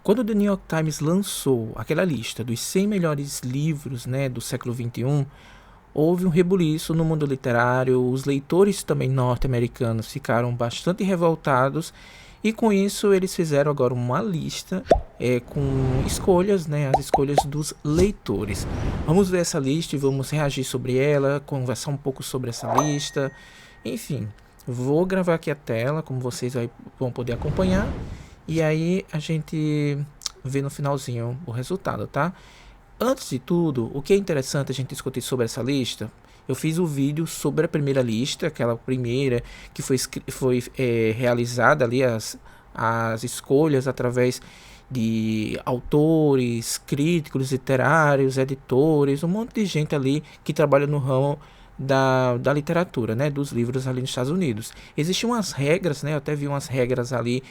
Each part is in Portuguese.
Quando o The New York Times lançou aquela lista dos 100 melhores livros, né, do século XXI, houve um rebuliço no mundo literário, os leitores também norte-americanos ficaram bastante revoltados e com isso eles fizeram agora uma lista com escolhas, né, as escolhas dos leitores. Vamos ver essa lista e vamos reagir sobre ela, conversar um pouco sobre essa lista, enfim. Vou gravar aqui a tela, como vocês vão poder acompanhar, e aí a gente vê no finalzinho o resultado, tá? Antes de tudo, o que é interessante a gente discutir sobre essa lista, eu fiz um vídeo sobre a primeira lista, aquela primeira que foi realizada ali, as escolhas através de autores, críticos literários, editores, um monte de gente ali que trabalha no ramo da literatura, né, dos livros ali nos Estados Unidos. Existiam umas regras, né, eu até vi umas regras ali,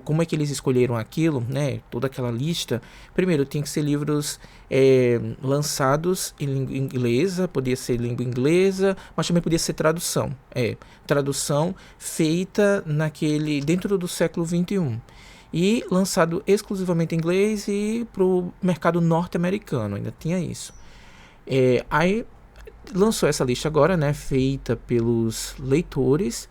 como é que eles escolheram aquilo, né, toda aquela lista. Primeiro, tinha que ser livros lançados em língua inglesa, podia ser língua inglesa, mas também podia ser tradução, tradução feita dentro do século XXI. E lançado exclusivamente em inglês e para o mercado norte-americano, ainda tinha isso. Aí lançou essa lista agora, né, feita pelos leitores.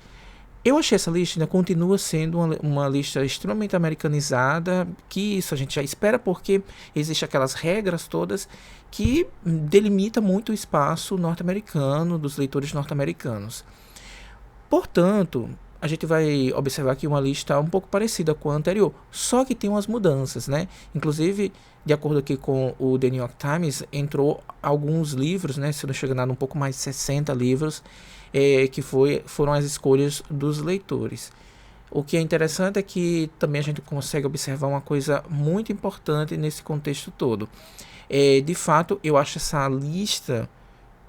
Eu achei essa lista ainda continua sendo uma lista extremamente americanizada, que isso a gente já espera porque existem aquelas regras todas que delimita muito o espaço norte-americano, dos leitores norte-americanos. Portanto, a gente vai observar aqui uma lista um pouco parecida com a anterior, só que tem umas mudanças, né? Inclusive, de acordo aqui com o The New York Times, entrou alguns livros, né? Se não chega nada, um pouco mais de 60 livros, que foram as escolhas dos leitores. O que é interessante é que também a gente consegue observar uma coisa muito importante nesse contexto todo. De fato, eu acho essa lista,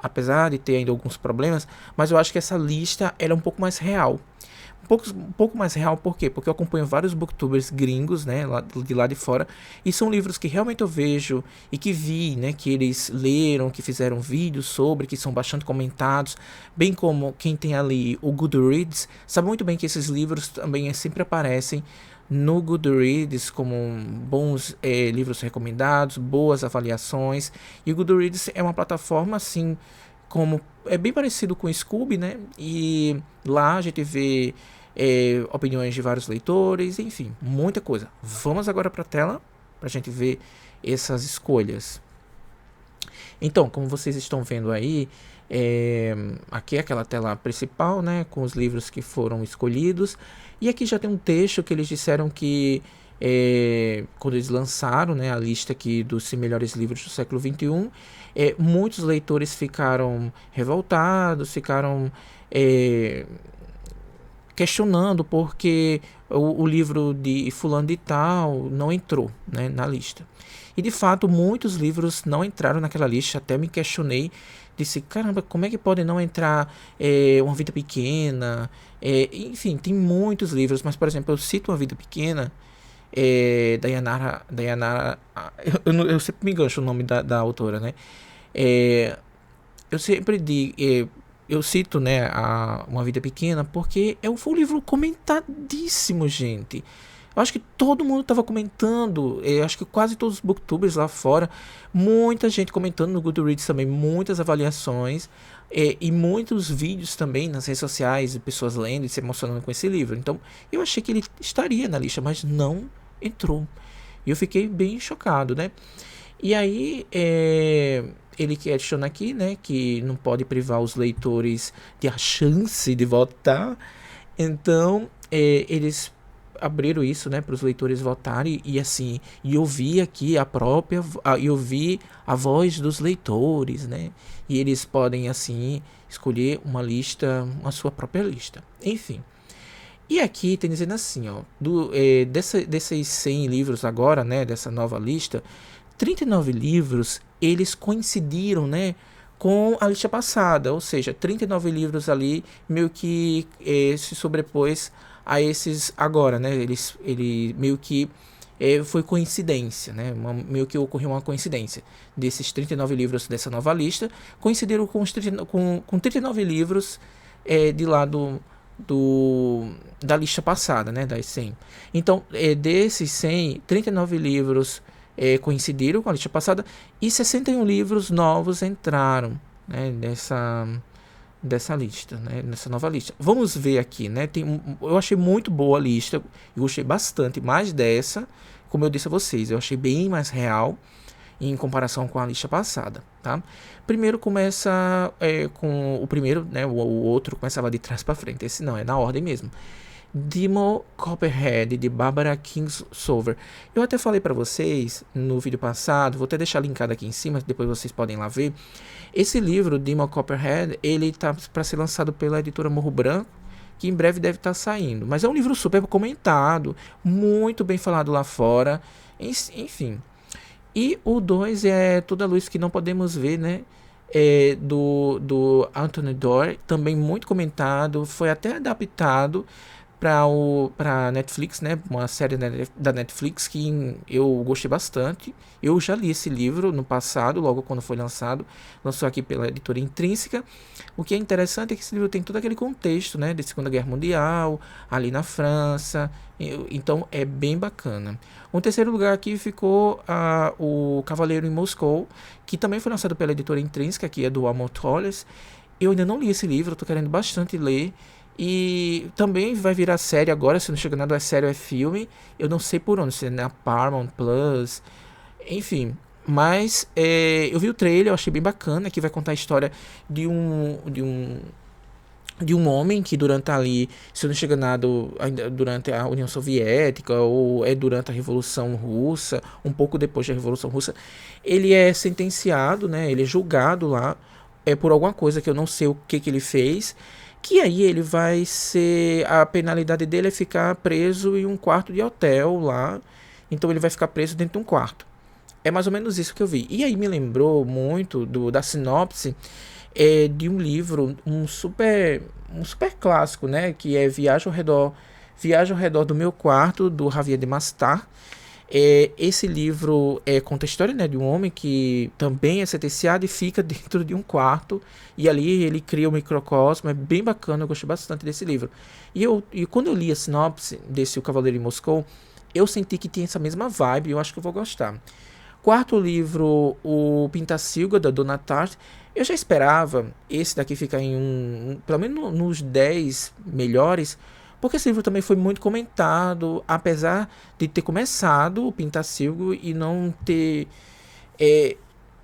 apesar de ter ainda alguns problemas, mas eu acho que essa lista ela é um pouco mais real. Um pouco mais real, por quê? Porque eu acompanho vários booktubers gringos, né, lá de fora, e são livros que realmente eu vejo e que vi, né, que eles leram, que fizeram vídeos sobre, que são bastante comentados, bem como quem tem ali o Goodreads, sabe muito bem que esses livros também sempre aparecem no Goodreads como bons livros recomendados, boas avaliações, e o Goodreads é uma plataforma assim, como é bem parecido com o Scoob, né? E lá a gente vê opiniões de vários leitores, enfim, muita coisa. Vamos agora para a tela para a gente ver essas escolhas. Então, como vocês estão vendo aí, aqui é aquela tela principal, né? Com os livros que foram escolhidos. E aqui já tem um texto que eles disseram que quando eles lançaram, né, a lista aqui dos 100 melhores livros do século XXI, muitos leitores ficaram revoltados, ficaram questionando porque o livro de fulano de tal não entrou, né, na lista. E de fato muitos livros não entraram naquela lista, até me questionei, disse, caramba, como é que pode não entrar Uma Vida Pequena, enfim, tem muitos livros, mas por exemplo, eu cito Uma Vida Pequena, Dayanara, eu sempre me engancho o nome da autora, né? Eu sempre digo, eu cito, né, Uma Vida Pequena porque foi um livro comentadíssimo, gente. Eu acho que todo mundo estava comentando, acho que quase todos os booktubers lá fora, muita gente comentando no Goodreads também, muitas avaliações e muitos vídeos também nas redes sociais de pessoas lendo e se emocionando com esse livro. Então eu achei que ele estaria na lista, mas não entrou. E eu fiquei bem chocado, né? E aí ele questiona aqui, né, que não pode privar os leitores de a chance de votar. Então eles abriram isso, né, para os leitores votarem e assim, e ouvir aqui e ouvir a voz dos leitores, né? E eles podem assim escolher uma lista, a sua própria lista. Enfim. E aqui tem dizendo assim, ó, desses 100 livros agora, né, dessa nova lista, 39 livros, eles coincidiram, né, com a lista passada, ou seja, 39 livros ali meio que se sobrepôs a esses agora, né, ele meio que foi coincidência, né, meio que ocorreu uma coincidência desses 39 livros dessa nova lista, coincidiram com 39 livros de lá da lista passada, né, das 100. Então, desses 100, 39 livros coincidiram com a lista passada e 61 livros novos entraram, né, dessa lista, né, nessa nova lista. Vamos ver aqui, né? Eu achei muito boa a lista, eu gostei bastante mais dessa, como eu disse a vocês, eu achei bem mais real em comparação com a lista passada, tá? Primeiro começa com o primeiro, né? O outro começava de trás para frente, esse não, é na ordem mesmo. Demo Copperhead, de Barbara Kingsolver. Eu até falei para vocês no vídeo passado, vou até deixar linkado aqui em cima, depois vocês podem lá ver. Esse livro, Demo Copperhead, ele tá para ser lançado pela editora Morro Branco, que em breve deve estar saindo. Mas é um livro super comentado, muito bem falado lá fora, enfim. E o 2 é Toda a Luz que Não Podemos Ver, né? Do Anthony Doerr, também muito comentado, foi até adaptado para Netflix, né? Uma série da Netflix que eu gostei bastante. Eu já li esse livro no passado, logo quando foi lançado. Lançou aqui pela editora Intrínseca. O que é interessante é que esse livro tem todo aquele contexto, né? De Segunda Guerra Mundial, ali na França. Então é bem bacana. O terceiro lugar aqui ficou o Cavaleiro em Moscou, que também foi lançado pela editora Intrínseca, que é do Amor Towles. Eu ainda não li esse livro, estou querendo bastante ler. E também vai virar série agora, se não chega nada é série ou é filme. Eu não sei por onde, se é na Paramount Plus, enfim. Mas eu vi o trailer, eu achei bem bacana, que vai contar a história de um homem que durante ali, se não chega nada, ainda durante a União Soviética ou durante a Revolução Russa, um pouco depois da Revolução Russa, ele é sentenciado, né? Ele é julgado lá por alguma coisa que eu não sei o que ele fez. Que aí ele vai ser... A penalidade dele é ficar preso em um quarto de hotel lá. Então ele vai ficar preso dentro de um quarto. É mais ou menos isso que eu vi. E aí me lembrou muito da sinopse de um livro, um super clássico, né? Que é Viagem ao Redor do Meu Quarto, do Javier de Mastar. Esse livro conta a história, né, de um homem que também é sentenciado e fica dentro de um quarto, e ali ele cria um microcosmo. É bem bacana, eu gostei bastante desse livro. E quando eu li a sinopse desse O Cavaleiro em Moscou, eu senti que tinha essa mesma vibe, e eu acho que eu vou gostar. Quarto livro, o Pintacilga, da Dona Tartt. Eu já esperava esse daqui ficar em pelo menos nos 10 melhores, porque esse livro também foi muito comentado, apesar de ter começado o Pintacilgo e não ter,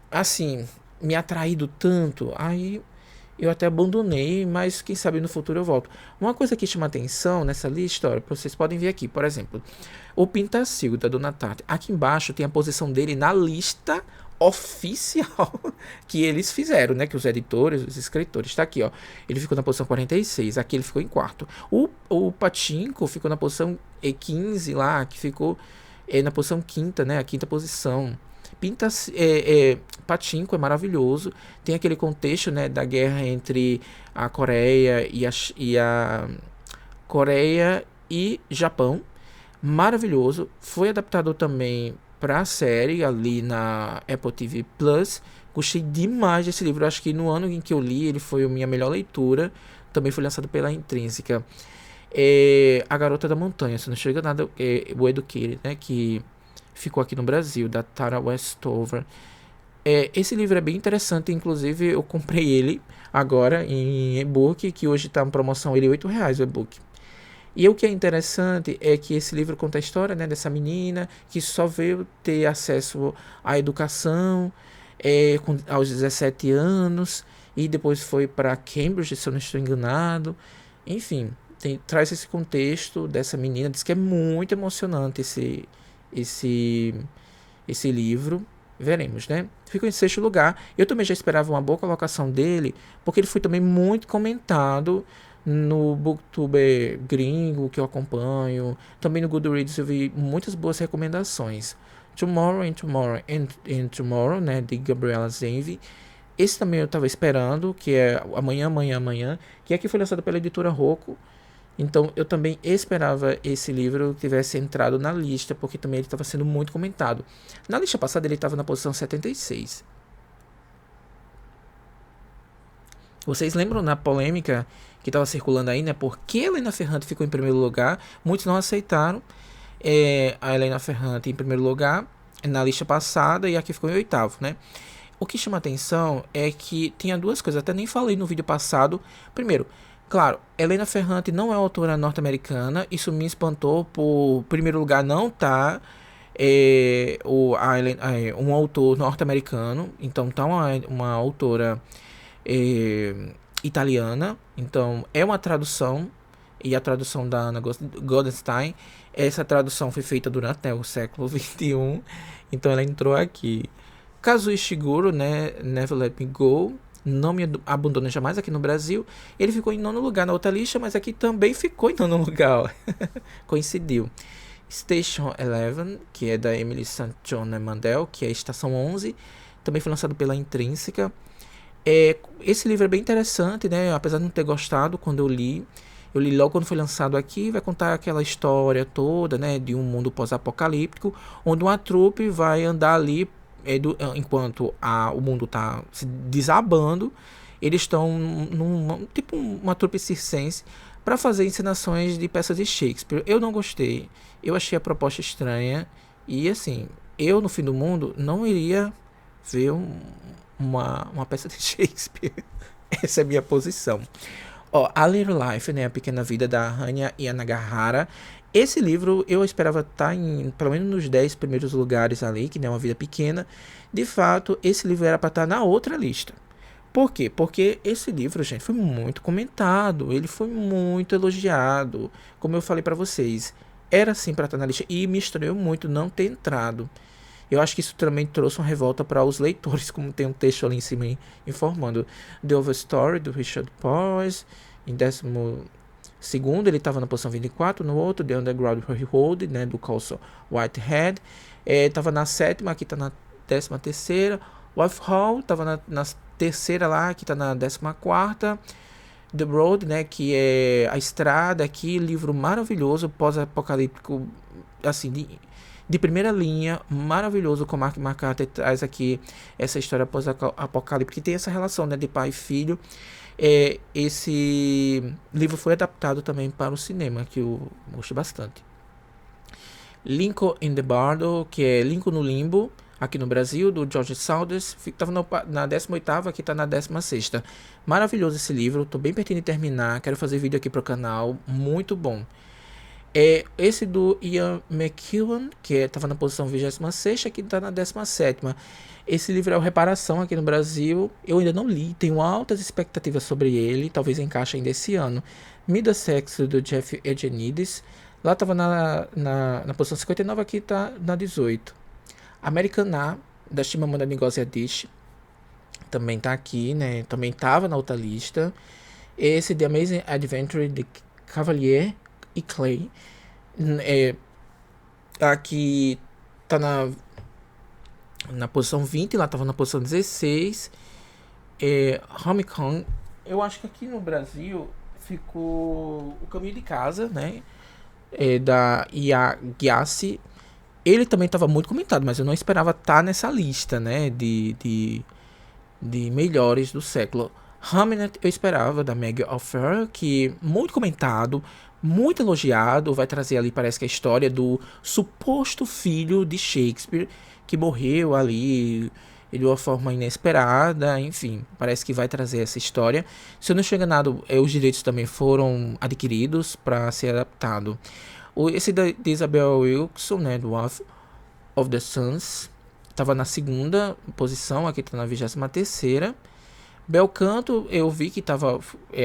assim, me atraído tanto. Aí eu até abandonei, mas quem sabe no futuro eu volto. Uma coisa que chama atenção nessa lista, olha, vocês podem ver aqui, por exemplo, o Pintacilgo da Dona Tartt. Aqui embaixo tem a posição dele na lista oficial que eles fizeram, né? Que os editores, os escritores, tá aqui, ó. Ele ficou na posição 46, aqui ele ficou em quarto. O Pachinko ficou na posição 15 lá, que ficou na posição quinta, né? A quinta posição. Pachinko é maravilhoso, tem aquele contexto, né, da guerra entre a Coreia a Coreia e Japão, maravilhoso. Foi adaptado também para a série ali na Apple TV Plus. Gostei demais desse livro. Eu acho que no ano em que eu li, ele foi a minha melhor leitura. Também foi lançado pela Intrínseca. A Garota da Montanha, se não chega nada, o Educated, né, que ficou aqui no Brasil, da Tara Westover. Esse livro é bem interessante, inclusive eu comprei ele agora em e-book, que hoje está em promoção, ele é R$8 o e-book. E o que é interessante é que esse livro conta a história, né, dessa menina que só veio ter acesso à educação aos 17 anos e depois foi para Cambridge, se eu não estou enganado. Enfim, traz esse contexto dessa menina. Diz que é muito emocionante esse livro. Veremos, né? Ficou em sexto lugar. Eu também já esperava uma boa colocação dele, porque ele foi também muito comentado no Booktuber gringo que eu acompanho. Também no Goodreads eu vi muitas boas recomendações. Tomorrow and Tomorrow, né, de Gabriela Zanvi. Esse também eu estava esperando, que é Amanhã, que aqui foi lançado pela editora Rocco. Então eu também esperava esse livro tivesse entrado na lista, porque também ele estava sendo muito comentado. Na lista passada ele estava na posição 76. Vocês lembram na polêmica que estava circulando aí, né? Por que a Helena Ferrante ficou em primeiro lugar? Muitos não aceitaram a Helena Ferrante em primeiro lugar na lista passada e aqui ficou em oitavo, né? O que chama atenção é que tinha duas coisas, até nem falei no vídeo passado. Primeiro, claro, Helena Ferrante não é autora norte-americana, isso me espantou por, em primeiro lugar, não tá um autor norte-americano, então tá uma autora italiana, então é uma tradução, e a tradução da Ana Goldenstein, essa tradução foi feita durante, né, o século XXI, então ela entrou aqui. Kazuo Ishiguro, né, Never Let Me Go, Não Me Abandone Jamais, aqui no Brasil, ele ficou em nono lugar na outra lista, mas aqui também ficou em nono lugar, coincidiu. Station Eleven, que é da Emily St. John Mandel, que é a Estação 11, também foi lançado pela Intrínseca. Esse livro é bem interessante, né? Apesar de não ter gostado quando eu li logo quando foi lançado aqui. Vai contar aquela história toda, né, de um mundo pós-apocalíptico, onde uma trupe vai andar ali enquanto o mundo está se desabando. Eles estão tipo uma trupe circense para fazer encenações de peças de Shakespeare. Eu não gostei, eu achei a proposta estranha e assim, eu no fim do mundo não iria ver uma peça de Shakespeare. Essa é a minha posição. A Little Life, né, A Pequena Vida, da Hanya Yanagihara. Esse livro eu esperava estar em pelo menos nos 10 primeiros lugares ali, que não é uma vida pequena. De fato, esse livro era para estar na outra lista. Por quê? Porque esse livro, gente, foi muito comentado, ele foi muito elogiado. Como eu falei para vocês, era sim para estar na lista e me estranhou muito não ter entrado. Eu acho que isso também trouxe uma revolta para os leitores, como tem um texto ali em cima informando. The Overstory, do Richard Powers, em 12º, ele estava na posição 24, no outro, The Underground Railroad, né, do Colson Whitehead, estava na 7ª, aqui está na 13ª. Wolf Hall estava na terceira lá, aqui está na 14ª. The Road, né, que é a estrada aqui, livro maravilhoso, pós-apocalíptico, assim, de primeira linha, maravilhoso, como Mark McCarthy traz aqui essa história pós-apocalíptica, que tem essa relação, né, de pai e filho. Esse livro foi adaptado também para o cinema, que eu gostei bastante. Lincoln in the Bardo, que é Lincoln no Limbo, aqui no Brasil, do George Saunders, estava na 18ª, aqui está na 16ª. Maravilhoso esse livro, estou bem pertinho de terminar, quero fazer vídeo aqui para o canal, muito bom. Esse do Ian McEwan, que estava na posição 26ª, aqui está na 17ª. Esse livro é o Reparação, aqui no Brasil, eu ainda não li, tenho altas expectativas sobre ele, talvez encaixe ainda esse ano. Middlesex, do Jeff Eugenides, lá estava na posição 59, aqui está na 18. American A, da Chimamanda Ngozi Adichie, também está aqui, né? Também estava na outra lista. Esse The Amazing Adventure de Cavalier e Clay, aqui está na posição 20, lá estava na posição 16. Homecoming, eu acho que aqui no Brasil ficou O Caminho de Casa, né? Da Ia Gyasi. Ele também estava muito comentado, mas eu não esperava estar nessa lista, né, de melhores do século. Hamnet eu esperava, da Meg Offer, que muito comentado, muito elogiado, vai trazer ali, parece que a história do suposto filho de Shakespeare, que morreu ali de uma forma inesperada, enfim, parece que vai trazer essa história. Se eu não estou enganado, os direitos também foram adquiridos para ser adaptado. Esse de Isabel Wilson, né, do Wrath of the Suns, estava na 2ª posição, aqui está na 23ª. Belcanto, eu vi que estava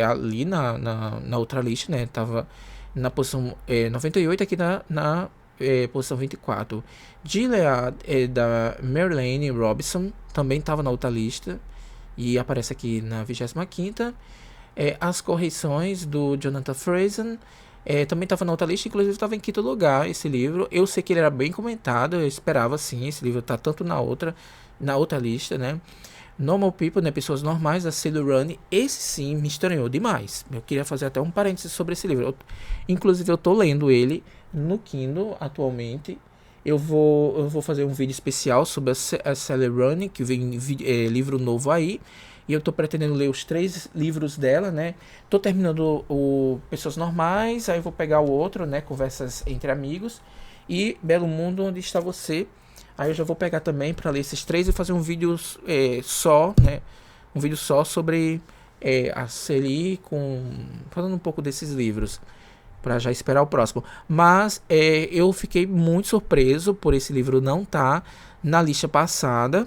ali na outra lista, né, estava na posição 98, aqui na posição 24. Gilead, da Marilyn Robinson, também estava na outra lista e aparece aqui na 25ª. As Correições, do Jonathan Franzen, também estava na outra lista, inclusive estava em 5º lugar esse livro. Eu sei que ele era bem comentado, eu esperava sim, esse livro tá tanto na outra lista, né? Normal People, né, Pessoas Normais, da Celia Rooney, esse sim me estranhou demais. Eu queria fazer até um parênteses sobre esse livro. Inclusive eu tô lendo ele no Kindle atualmente. Eu vou fazer um vídeo especial sobre a Celia Rooney, que vem livro novo aí. e eu tô pretendendo ler os 3 livros dela, né? Tô terminando o Pessoas Normais, aí eu vou pegar o outro, né? Conversas entre Amigos e Belo Mundo, Onde Está Você. Aí eu já vou pegar também para ler esses 3 e fazer um vídeo só, né? Um vídeo só sobre a Celi falando um pouco desses livros para já esperar o próximo. Mas eu fiquei muito surpreso por esse livro não estar na lista passada.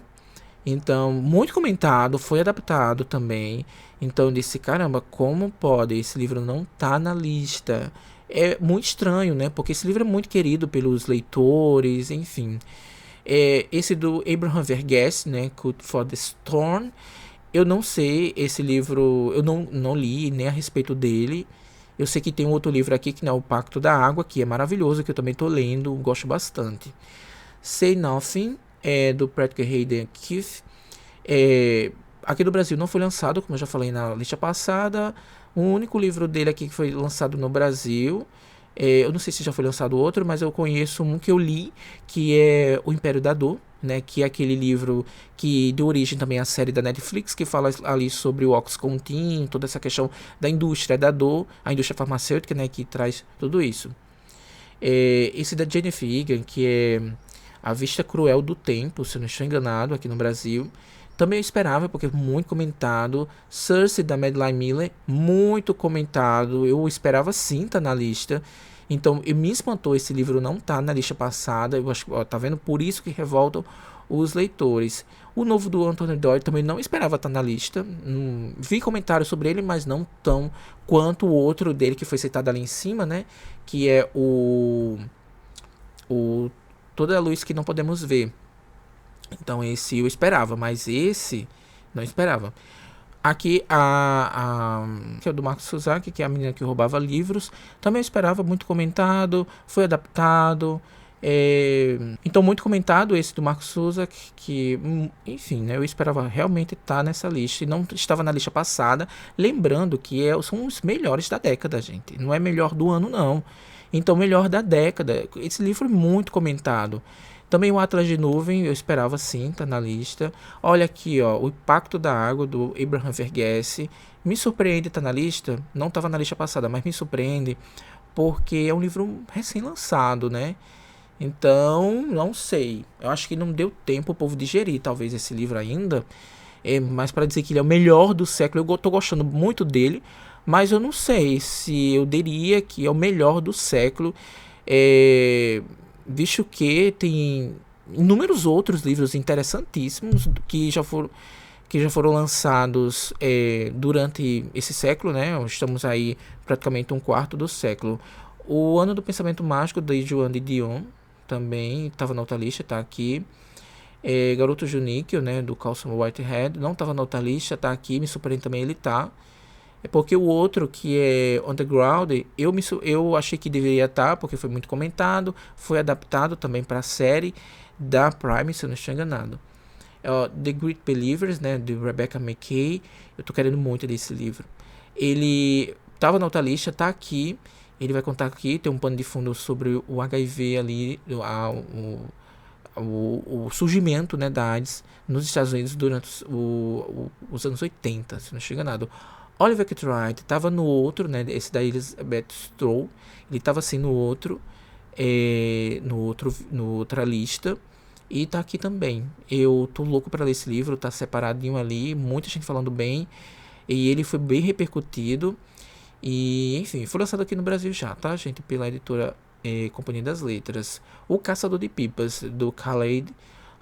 Então, muito comentado, foi adaptado também. Então, eu disse: caramba, como pode esse livro não estar na lista? É muito estranho, né? Porque esse livro é muito querido pelos leitores, enfim. Esse do Abraham Verghese, né? Code for the Storm. Eu não sei, esse livro eu não li nem a respeito dele. Eu sei que tem um outro livro aqui que não é O Pacto da Água, que é maravilhoso, que eu também estou lendo, gosto bastante. Say Nothing, do Patrick Hayden Keith. Aqui no Brasil não foi lançado, como eu já falei na lista passada. O único livro dele aqui que foi lançado no Brasil. Eu não sei se já foi lançado outro, mas eu conheço um que eu li, que é O Império da Dor, né, que é aquele livro que deu origem também à série da Netflix, que fala ali sobre o Oxycontin, toda essa questão da indústria da dor, a indústria farmacêutica, né, que traz tudo isso. Esse da Jennifer Egan, que é A Vista Cruel do Tempo, se eu não estou enganado, aqui no Brasil. Também eu esperava, porque é muito comentado. Cersei, da Madeline Miller, muito comentado. Eu esperava sim tá na lista. Então, me espantou esse livro não tá na lista passada. Eu acho, ó, tá vendo? Por isso que revoltam os leitores. O novo do Anthony Doyle também não esperava estar na lista. Vi comentários sobre ele, mas não tão quanto o outro dele que foi citado ali em cima, né? Que é o Toda a Luz que Não Podemos Ver. Então esse eu esperava, mas esse não esperava. Aqui que é o do Marcos Suzaki, que é a menina que roubava livros, também eu esperava, muito comentado, foi adaptado. Então muito comentado esse do Marcos Suzaki, que enfim, né, eu esperava realmente estar nessa lista e não estava na lista passada. Lembrando que são os melhores da década, gente. Não é melhor do ano, não. Então, melhor da década. Esse livro é muito comentado. Também o Atlas de Nuvem, eu esperava sim, tá na lista. Olha aqui, ó, O Impacto da Água, do Abraham Verghese. Me surpreende tá na lista. Não estava na lista passada, mas me surpreende. Porque é um livro recém-lançado, né? Então, não sei. Eu acho que não deu tempo o povo digerir, talvez, esse livro ainda. Mas para dizer que ele é o melhor do século, eu tô gostando muito dele. Mas eu não sei se eu diria que é o melhor do século. Visto que tem inúmeros outros livros interessantíssimos que já foram lançados durante esse século, né? Estamos aí praticamente um quarto do século. O Ano do Pensamento Mágico, de Joan de Dion, também estava na outra lista, está aqui. Garoto Juníquel, né, do Carlson Whitehead, não estava na outra lista, está aqui, me surpreende também ele tá. Porque o outro, que é Underground, eu achei que deveria estar, porque foi muito comentado, foi adaptado também para a série da Prime, se eu não estou enganado. The Great Believers, né, de Rebecca McKay, eu tô querendo muito desse livro. Ele estava na outra lista, tá aqui, ele vai contar aqui, tem um pano de fundo sobre o HIV ali, o surgimento, né, da AIDS nos Estados Unidos durante os anos 80, se não estou enganado. Oliver Cartwright estava no outro, né? Esse da Elizabeth Stroll. Ele estava assim no outro, no outra lista. E tá aqui também. Eu tô louco para ler esse livro, tá separadinho ali, muita gente falando bem. E ele foi bem repercutido. E, enfim, foi lançado aqui no Brasil já, tá, gente? Pela editora Companhia das Letras. O Caçador de Pipas, do Khaled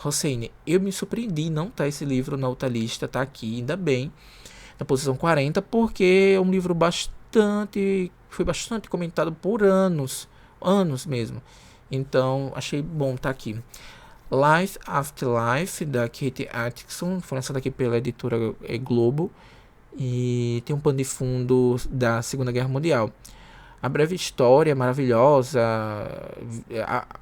Hosseini. Eu me surpreendi não tá esse livro na outra lista, tá aqui, ainda bem. Na posição 40, porque é um livro foi bastante comentado por anos mesmo. Então, achei bom estar aqui. Life After Life, da Kate Atkinson, foi lançado aqui pela editora Globo, e tem um pano de fundo da Segunda Guerra Mundial. A breve história maravilhosa,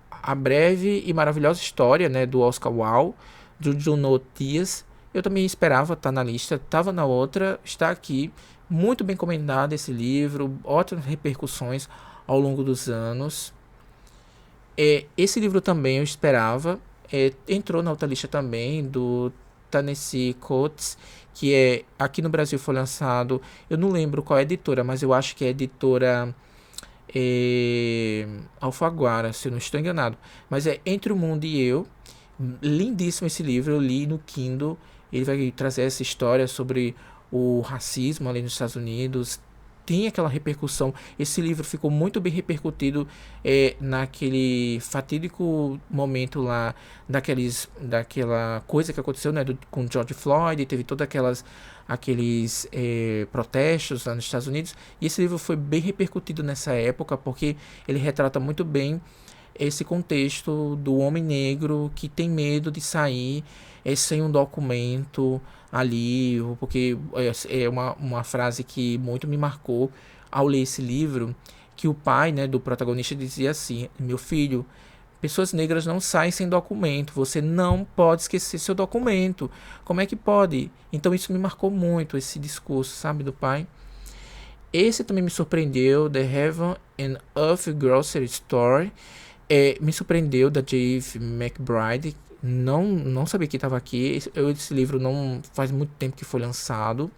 a breve e maravilhosa história, né, do Oscar Wilde, do Junot Diaz. Eu também esperava estar na lista, estava na outra, está aqui. Muito bem comentado esse livro, ótimas repercussões ao longo dos anos. Esse livro também eu esperava, entrou na outra lista também, do Ta-Nehisi Coates, que é, aqui no Brasil foi lançado, eu não lembro qual é a editora, mas eu acho que é a editora Alfaguara, se eu não estou enganado. Mas é Entre o Mundo e Eu. Lindíssimo esse livro, eu li no Kindle. Ele vai trazer essa história sobre o racismo ali nos Estados Unidos. Tem aquela repercussão. Esse livro ficou muito bem repercutido naquele fatídico momento lá daquela coisa que aconteceu, né, com George Floyd. Teve todas aqueles protestos lá nos Estados Unidos. E esse livro foi bem repercutido nessa época porque ele retrata muito bem esse contexto do homem negro que tem medo de sair sem um documento ali, porque é uma frase que muito me marcou ao ler esse livro, que o pai, né, do protagonista dizia assim: meu filho, pessoas negras não saem sem documento, você não pode esquecer seu documento, como é que pode? Então isso me marcou muito, esse discurso, sabe, do pai. Esse também me surpreendeu, The Heaven and Earth Grocery Store. Me surpreendeu, da J.F. McBride. Não sabia que estava aqui. Esse livro não faz muito tempo que foi lançado.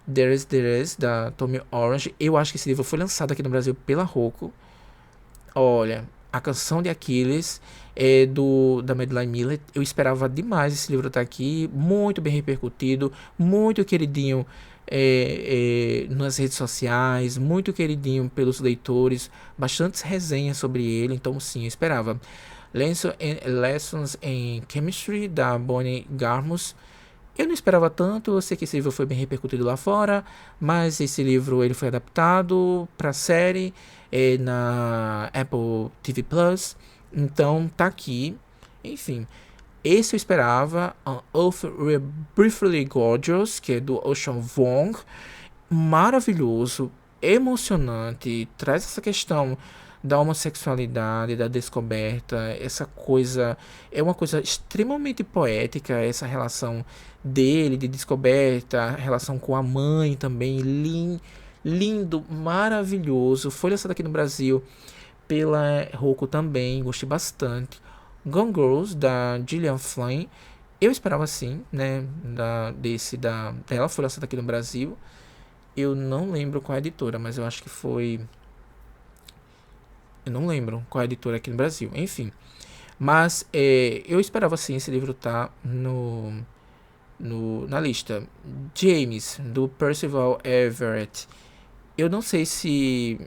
There Is, da Tommy Orange. Eu acho que esse livro foi lançado aqui no Brasil pela Rocco. Olha, A Canção de Aquiles da Madeline Miller. Eu esperava demais esse livro estar aqui. Muito bem repercutido, muito queridinho nas redes sociais, muito queridinho pelos leitores, bastantes resenhas sobre ele, então sim, eu esperava. Lessons in Chemistry, da Bonnie Garmus. Eu não esperava tanto, eu sei que esse livro foi bem repercutido lá fora, mas esse livro ele foi adaptado para série na Apple TV Plus, então tá aqui. Enfim, esse eu esperava. Earth We're Briefly Gorgeous, que é do Ocean Vuong. Maravilhoso, emocionante, traz essa questão da homossexualidade, da descoberta, essa coisa, é uma coisa extremamente poética, essa relação dele, de descoberta, a relação com a mãe também, lindo, maravilhoso, foi lançado aqui no Brasil pela Rocco também, gostei bastante. Gone Girls, da Gillian Flynn, eu esperava sim, né, dela foi lançada aqui no Brasil. Eu não lembro qual é a editora, mas eu acho que foi... Eu não lembro qual é a editora aqui no Brasil, enfim. Mas eu esperava sim esse livro tá na lista. James, do Percival Everett. Eu não sei se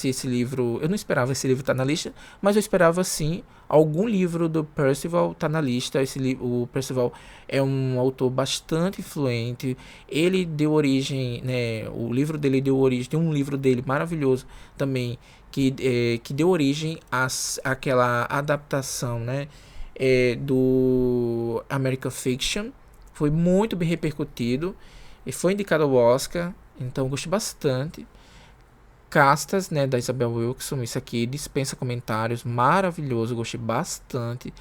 esse livro... Eu não esperava esse livro estar na lista, mas eu esperava sim algum livro do Percival estar na lista. O Percival é um autor bastante influente. Ele deu origem, né? O livro dele deu origem... Tem um livro dele maravilhoso também, que deu origem àquela adaptação, né? Do American Fiction. Foi muito bem repercutido e foi indicado ao Oscar. Então eu gostei bastante. Castas, né, da Isabel Wilson, isso aqui dispensa comentários, maravilhoso, gostei bastante.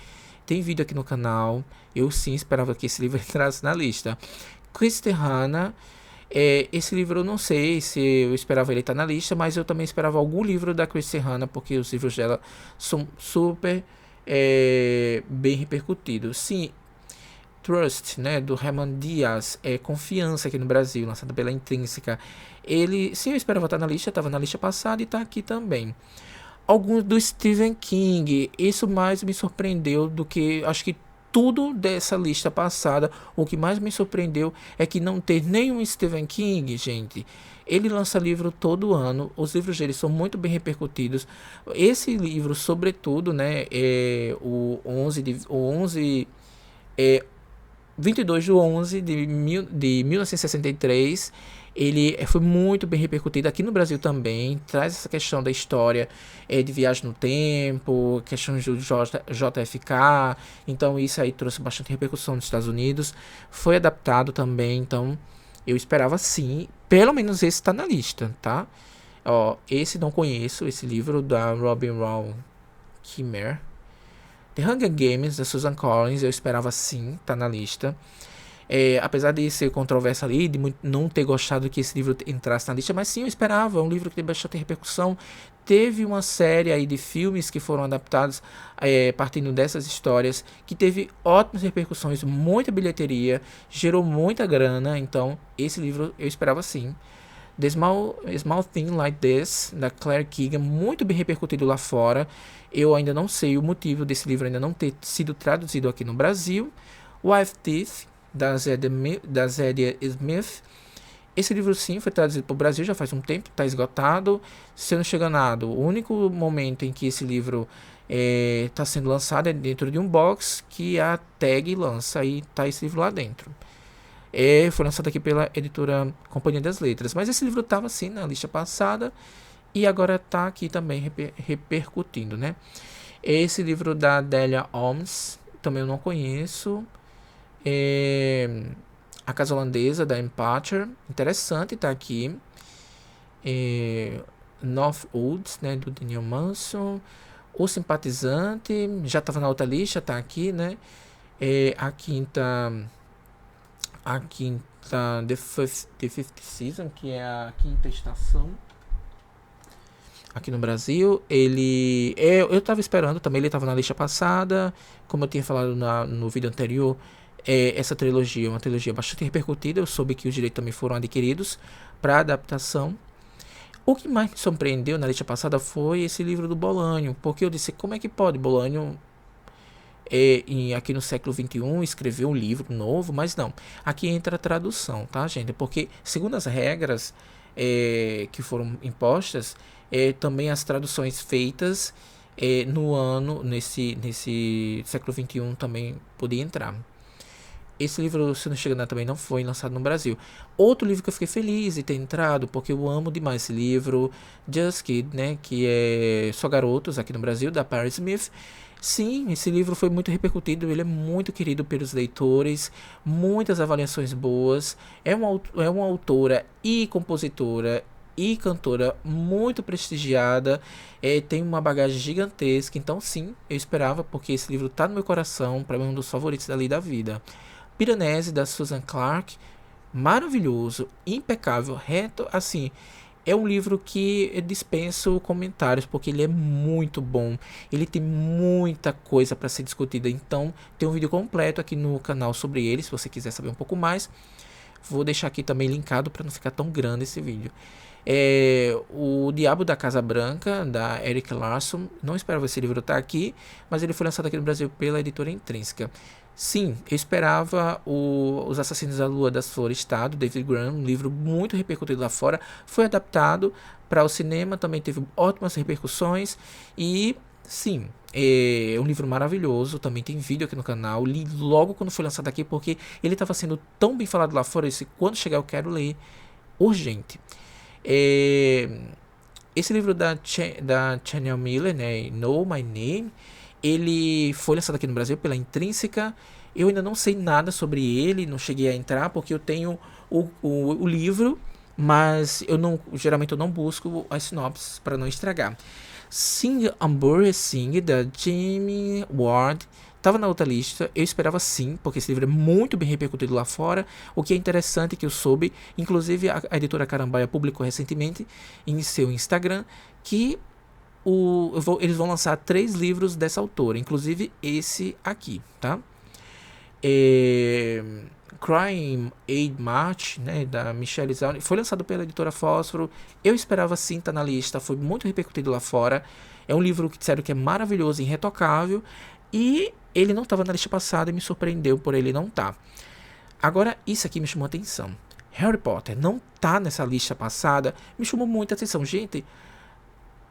Tem vídeo aqui no canal, eu sim esperava que esse livro entrasse na lista. Christy Hanna, esse livro eu não sei se eu esperava ele estar na lista, mas eu também esperava algum livro da Christy Hanna, porque os livros dela são super bem repercutidos. Sim, Trust, né, do Herman Dias, Confiança aqui no Brasil, lançado pela Intrínseca. Ele, sim, eu esperava estar na lista, estava na lista passada e está aqui também. Alguns do Stephen King, isso mais me surpreendeu do que, acho que tudo dessa lista passada. O que mais me surpreendeu é que não ter nenhum Stephen King, gente. Ele lança livro todo ano, os livros dele são muito bem repercutidos. Esse livro, sobretudo, né, o 22 de 11 de 1963, ele foi muito bem repercutido aqui no Brasil também, traz essa questão da história de viagem no tempo, questões do JFK, então isso aí trouxe bastante repercussão nos Estados Unidos, foi adaptado também, então eu esperava sim, pelo menos esse está na lista, tá? Ó, esse não conheço, esse livro da Robin Wall Kimmer. The Hunger Games, da Susan Collins, eu esperava sim, tá na lista. Apesar de ser controverso ali, de não ter gostado que esse livro entrasse na lista, mas sim, eu esperava. É um livro que teve bastante repercussão. Teve uma série aí de filmes que foram adaptados partindo dessas histórias, que teve ótimas repercussões, muita bilheteria, gerou muita grana. Então, esse livro eu esperava sim. The Small Thing Like This, da Claire Keegan, muito bem repercutido lá fora. Eu ainda não sei o motivo desse livro ainda não ter sido traduzido aqui no Brasil. Wife Teeth, da Zadie Smith. Esse livro sim foi traduzido para o Brasil já faz um tempo, está esgotado. Se eu não estiver enganado, o único momento em que esse livro está sendo lançado é dentro de um box que a Tag lança e está esse livro lá dentro. Foi lançado aqui pela editora Companhia das Letras. Mas esse livro estava assim na lista passada e agora está aqui também repercutindo, né? Esse livro da Delia Holmes também eu não conheço. A Casa Holandesa, da Empatcher, interessante, tá aqui. Northwoods, né, do Daniel Manson. O Simpatizante, já estava na outra lista, tá aqui, né? A quinta, The Fifth Season, que é a quinta estação aqui no Brasil. Eu estava esperando também, ele estava na lista passada, como eu tinha falado no vídeo anterior. Essa trilogia é uma trilogia bastante repercutida. Eu soube que os direitos também foram adquiridos para adaptação. O que mais me surpreendeu na lista passada foi esse livro do Bolanho, porque eu disse, como é que pode Bolanho aqui no século XXI escrever um livro novo? Mas não, aqui entra a tradução, tá, gente? Porque segundo as regras que foram impostas, também as traduções feitas nesse século XXI também podia entrar. Esse livro, se não chega também não foi lançado no Brasil. Outro livro que eu fiquei feliz de ter entrado, porque eu amo demais esse livro, Just Kid, né, que é Só Garotos, aqui no Brasil, da Paris Smith. Sim, esse livro foi muito repercutido, ele é muito querido pelos leitores, muitas avaliações boas. É uma autora e compositora e cantora muito prestigiada, tem uma bagagem gigantesca. Então sim, eu esperava, porque esse livro tá no meu coração, para mim é um dos favoritos da vida. Piranesi, da Susan Clark, maravilhoso, impecável, reto, assim, é um livro que eu dispenso comentários, porque ele é muito bom, ele tem muita coisa para ser discutida. Então tem um vídeo completo aqui no canal sobre ele, se você quiser saber um pouco mais. Vou deixar aqui também linkado para não ficar tão grande esse vídeo. O Diabo da Casa Branca, da Erik Larson, não esperava esse livro estar aqui, mas ele foi lançado aqui no Brasil pela editora Intrínseca. Sim, eu esperava Os Assassinos da Lua das Flores, tá, do David Graham, um livro muito repercutido lá fora. Foi adaptado para o cinema, também teve ótimas repercussões. E sim, é um livro maravilhoso. Também tem vídeo aqui no canal. Li logo quando foi lançado aqui, porque ele estava sendo tão bem falado lá fora. Quando chegar eu quero ler urgente. Esse livro da Chanel Miller, né, Know My Name, ele foi lançado aqui no Brasil pela Intrínseca. Eu ainda não sei nada sobre ele, não cheguei a entrar, porque eu tenho o livro, mas geralmente eu não busco as sinopses para não estragar. Sing Umbrella Sing, da Jamie Ward, estava na outra lista. Eu esperava sim, porque esse livro é muito bem repercutido lá fora. O que é interessante que eu soube, inclusive a editora Carambaia publicou recentemente em seu Instagram, que eles vão lançar 3 livros dessa autora, inclusive esse aqui, tá? Crime Aid March, né, da Michelle Zhao, foi lançado pela editora Fósforo. Eu esperava sim estar na lista, foi muito repercutido lá fora. É um livro que disseram que é maravilhoso e irretocável, e ele não estava na lista passada e me surpreendeu por ele não estar. Agora, isso aqui me chamou a atenção. Harry Potter não tá nessa lista passada, me chamou muita atenção. Gente,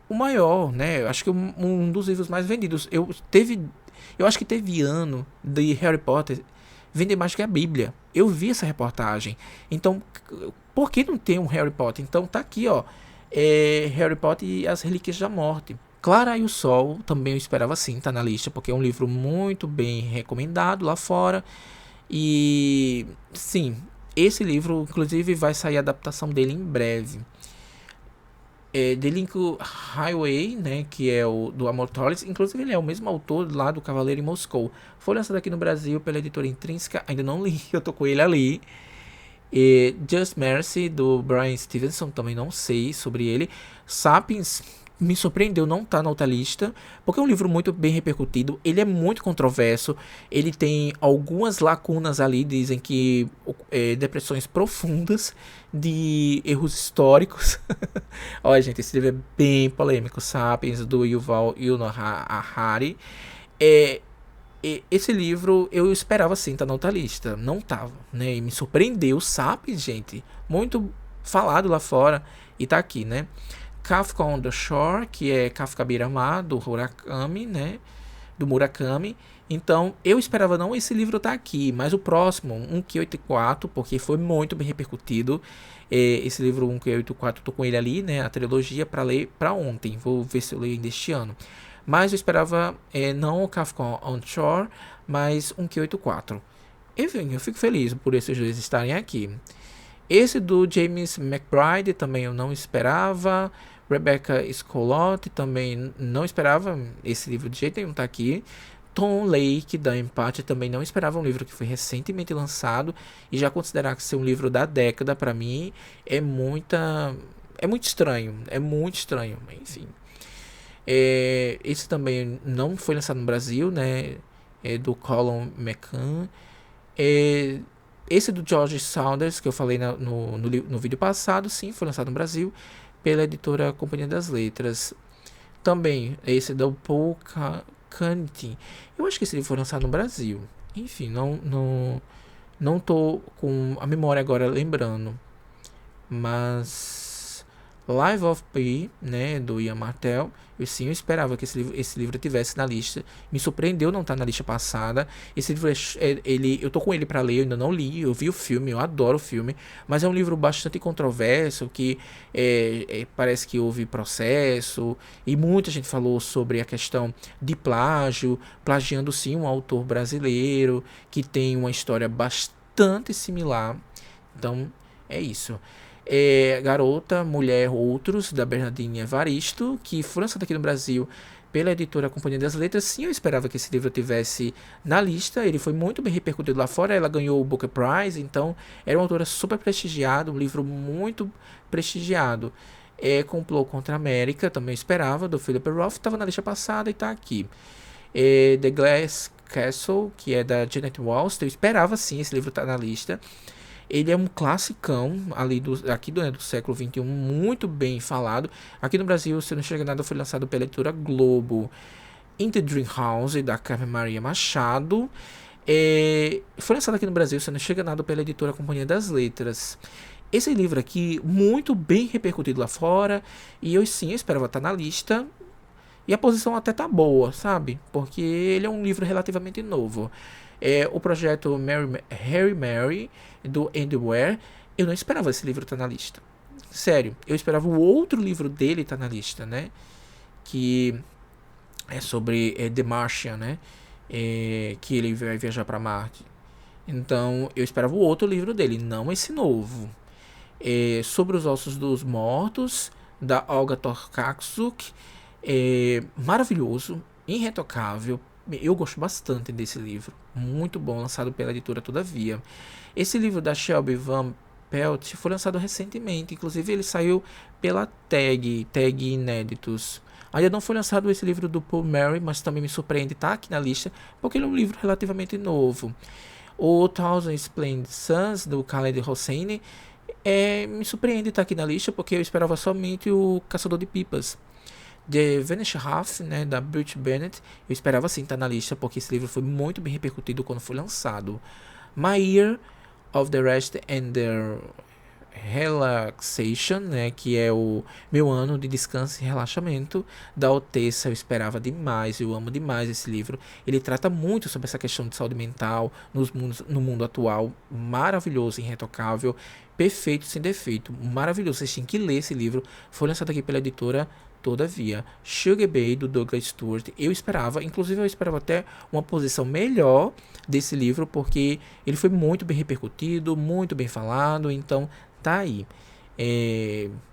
o maior, né? Acho que um dos livros mais vendidos. Eu acho que teve ano de Harry Potter vender mais que a Bíblia. Eu vi essa reportagem. Então, por que não tem um Harry Potter? Então tá aqui, ó. Harry Potter e as Relíquias da Morte. Clara e o Sol, também eu esperava sim, tá na lista, porque é um livro muito bem recomendado lá fora. E sim, esse livro, inclusive, vai sair a adaptação dele em breve. The Lincoln Highway, né, que é o do Amor Towles, inclusive ele é o mesmo autor lá do Cavaleiro em Moscou. Foi lançado aqui no Brasil pela editora Intrínseca, ainda não li, eu tô com ele ali. E Just Mercy, do Bryan Stevenson, também não sei sobre ele. Sapiens me surpreendeu não estar na outra lista, porque é um livro muito bem repercutido, ele é muito controverso, ele tem algumas lacunas ali, dizem que depressões profundas de erros históricos. Olha, gente, esse livro é bem polêmico, Sapiens, do Yuval Noah Harari. É, esse livro eu esperava sim estar na outra lista, não tava, né? E me surpreendeu, Sapiens, gente, muito falado lá fora e tá aqui, né? Kafka on the Shore, que é Kafka Beira-Mar, do Murakami, né? Do Murakami. Então, eu esperava não esse livro estar aqui, mas o próximo, 1Q84, porque foi muito bem repercutido. Esse livro 1Q84, tô com ele ali, né? A trilogia para ler para ontem. Vou ver se eu leio ainda este ano. Mas eu esperava não o Kafka on Shore, mas 1Q84. Enfim, eu fico feliz por esses dois estarem aqui. Esse do James McBride também eu não esperava. Rebecca Scolotti também não esperava. Esse livro de jeito nenhum tá aqui. Tom Lake, da Empate, também não esperava, um livro que foi recentemente lançado. E já considerar que ser um livro da década, para mim, é muito estranho. É muito estranho, enfim. Esse também não foi lançado no Brasil, né? É do Colin McCann. Esse do George Saunders, que eu falei no vídeo passado, sim, foi lançado no Brasil pela editora Companhia das Letras. Também, esse do Paul Cantin. Eu acho que esse livro foi lançado no Brasil. Enfim, não tô com a memória agora lembrando. Mas Life of Pi, né, do Ian Martel, eu esperava que esse livro tivesse na lista. Me surpreendeu não estar na lista passada. Esse livro, eu tô com ele para ler, eu ainda não li, eu vi o filme, eu adoro o filme, mas é um livro bastante controverso, que parece que houve processo, e muita gente falou sobre a questão de plágio, plagiando sim um autor brasileiro, que tem uma história bastante similar. Então, é isso. Garota, Mulher, Outros, da Bernardine Evaristo, que foi lançado aqui no Brasil pela editora Companhia das Letras. Sim, eu esperava que esse livro tivesse na lista, ele foi muito bem repercutido lá fora, ela ganhou o Booker Prize, então era uma autora super prestigiada, um livro muito prestigiado. Complô contra a América, também esperava, do Philip Roth, estava na lista passada e está aqui. The Glass Castle, que é da Janet Walsh, eu esperava sim esse livro estar na lista. Ele é um classicão ali do século XXI, muito bem falado. Aqui no Brasil, Se Não Chega Nada, foi lançado pela editora Globo. In the Dream House, da Carmen Maria Machado. Foi lançado aqui no Brasil, Se Não Chega Nada, pela editora Companhia das Letras. Esse livro aqui, muito bem repercutido lá fora. E eu sim, eu esperava estar na lista. E a posição até tá boa, sabe? Porque ele é um livro relativamente novo. O projeto Harry Mary, do Andy Weir, eu não esperava esse livro estar na lista. Sério, eu esperava o outro livro dele estar na lista, né? Que é sobre The Martian, né? Que ele vai viajar para Marte. Então, eu esperava o outro livro dele, não esse novo. Sobre os Ossos dos Mortos, da Olga Tokarczuk. Maravilhoso, irretocável. Eu gosto bastante desse livro, muito bom, lançado pela editora Todavia. Esse livro da Shelby Van Pelt foi lançado recentemente, inclusive ele saiu pela Tag Inéditos. Ainda não foi lançado esse livro do Paul Mary, mas também me surpreende estar aqui na lista, porque ele é um livro relativamente novo. O Thousand Splendid Suns, do Khaled Hosseini, me surpreende estar aqui na lista, porque eu esperava somente o Caçador de Pipas. The Vanished Half, né, da Brit Bennett, eu esperava sim estar na lista, porque esse livro foi muito bem repercutido quando foi lançado. My Year of the Rest and the Relaxation, né, que é o meu ano de descanso e relaxamento, da Otessa. Eu esperava demais, eu amo demais esse livro. Ele trata muito sobre essa questão de saúde mental no mundo atual, maravilhoso, irretocável, perfeito, sem defeito, maravilhoso. Vocês têm que ler esse livro. Foi lançado aqui pela editora Todavia. Sugar Bay, do Douglas Stewart, eu esperava, inclusive eu esperava até uma posição melhor desse livro, porque ele foi muito bem repercutido, muito bem falado, então tá aí.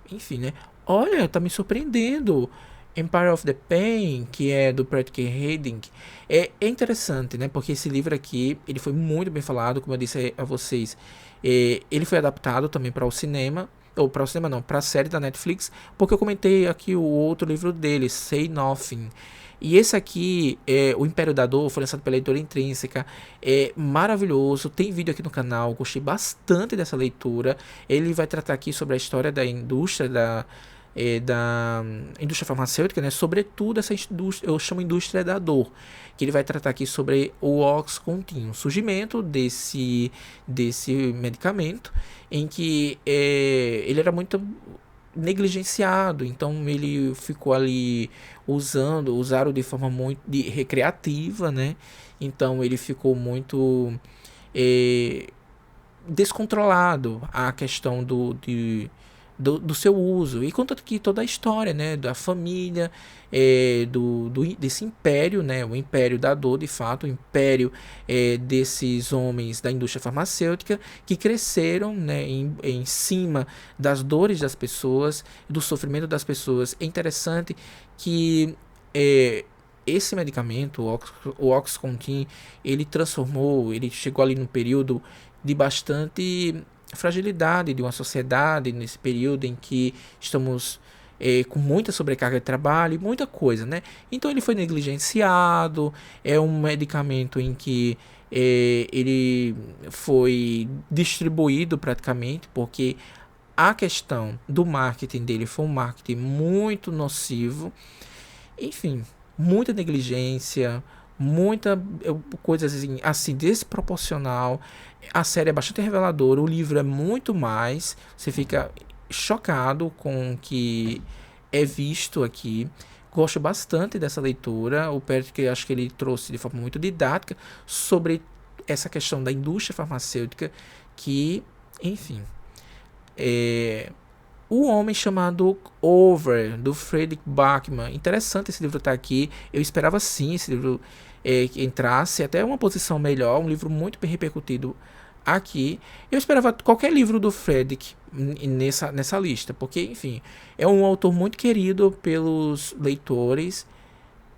Enfim, né? Olha, tá me surpreendendo. Empire of the Pain, que é do Patrick Hadding, é interessante, né? Porque esse livro aqui, ele foi muito bem falado, como eu disse a vocês. Ele foi adaptado também para o cinema, ou para o cinema não, para a série da Netflix, porque eu comentei aqui o outro livro dele, Say Nothing. E esse aqui, O Império da Dor, foi lançado pela editora Intrínseca, é maravilhoso, tem vídeo aqui no canal, gostei bastante dessa leitura. Ele vai tratar aqui sobre a história da indústria da indústria farmacêutica, né? Sobretudo essa indústria, eu chamo indústria da dor, que ele vai tratar aqui sobre o Oxycontin, o surgimento desse medicamento, em que ele era muito negligenciado, então ele ficou ali usaram de forma muito recreativa, né? Então ele ficou muito eh, descontrolado a questão do seu uso. E conta aqui toda a história, né, da família, desse império, né, o império da dor, de fato, o império desses homens da indústria farmacêutica que cresceram, né, em cima das dores das pessoas, do sofrimento das pessoas. É interessante que esse medicamento, o Oxycontin, ele chegou ali no período de bastante fragilidade de uma sociedade nesse período em que estamos com muita sobrecarga de trabalho e muita coisa, né? Então ele foi negligenciado, é um medicamento em que ele foi distribuído praticamente, porque a questão do marketing dele foi um marketing muito nocivo, enfim, muita negligência, muita coisa assim desproporcional. A série é bastante reveladora, o livro é muito mais, você fica chocado com o que é visto aqui. Gosto bastante dessa leitura. O Patrick, acho que ele trouxe de forma muito didática sobre essa questão da indústria farmacêutica, que, enfim, o Homem Chamado Over, do Frederick Backman. Interessante esse livro estar aqui. Eu esperava sim esse livro que entrasse até uma posição melhor. Um livro muito bem repercutido aqui. Eu esperava qualquer livro do Frederick nessa lista, porque, enfim, é um autor muito querido pelos leitores.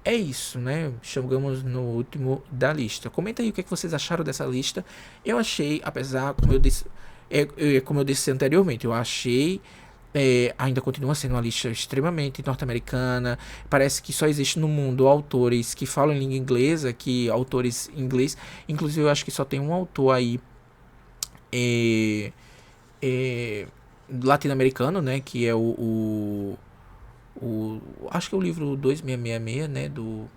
É isso, né? Chegamos no último da lista. Comenta aí o que vocês acharam dessa lista. Eu achei, apesar, como eu disse anteriormente, eu achei ainda continua sendo uma lista extremamente norte-americana. Parece que só existe no mundo autores que falam em língua inglesa, que autores em inglês. Inclusive, eu acho que só tem um autor aí latino-americano, né? Que é acho que é o livro 2666, né? Do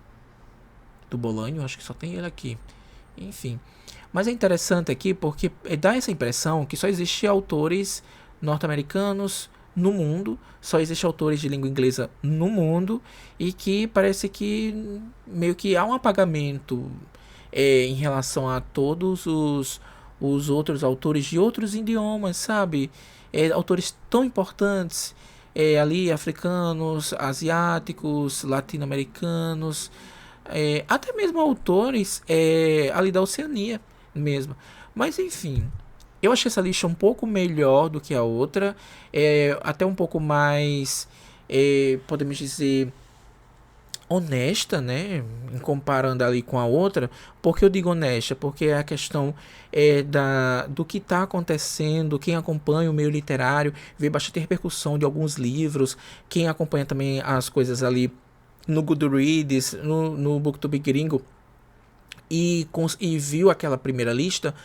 Bolanho. Acho que só tem ele aqui. Enfim. Mas é interessante aqui porque dá essa impressão que só existe autores norte-americanos no mundo, só existem autores de língua inglesa no mundo, e que parece que meio que há um apagamento em relação a todos os outros autores de outros idiomas, sabe? Autores tão importantes ali, africanos, asiáticos, latino-americanos, até mesmo autores ali da Oceania mesmo. Mas enfim, eu achei essa lista um pouco melhor do que a outra, até um pouco mais, podemos dizer, honesta, né? Em comparando ali com a outra. Por que eu digo honesta? Porque a questão do que está acontecendo. Quem acompanha o meio literário vê bastante repercussão de alguns livros. Quem acompanha também as coisas ali no Goodreads, no Booktube gringo, e viu aquela primeira lista,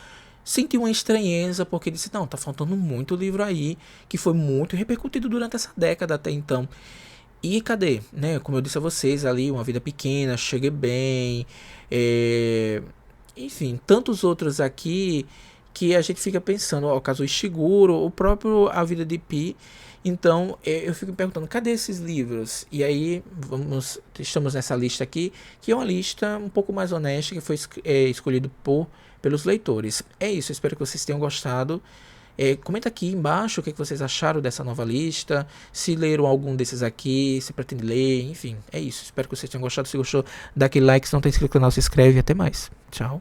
sentiu uma estranheza, porque disse, não, tá faltando muito livro aí, que foi muito repercutido durante essa década até então. E cadê, né? Como eu disse a vocês ali, Uma Vida Pequena, Chegue Bem, enfim, tantos outros aqui que a gente fica pensando, ó, o caso Ishiguro, o próprio A Vida de Pi. Então eu fico me perguntando, cadê esses livros? E aí estamos nessa lista aqui, que é uma lista um pouco mais honesta, que foi escolhido pelos leitores. É isso, espero que vocês tenham gostado. Comenta aqui embaixo o que vocês acharam dessa nova lista, se leram algum desses aqui, se pretende ler, enfim, é isso. Espero que vocês tenham gostado. Se gostou, dá aquele like, se não tem inscrito no canal, se inscreve. Até mais. Tchau.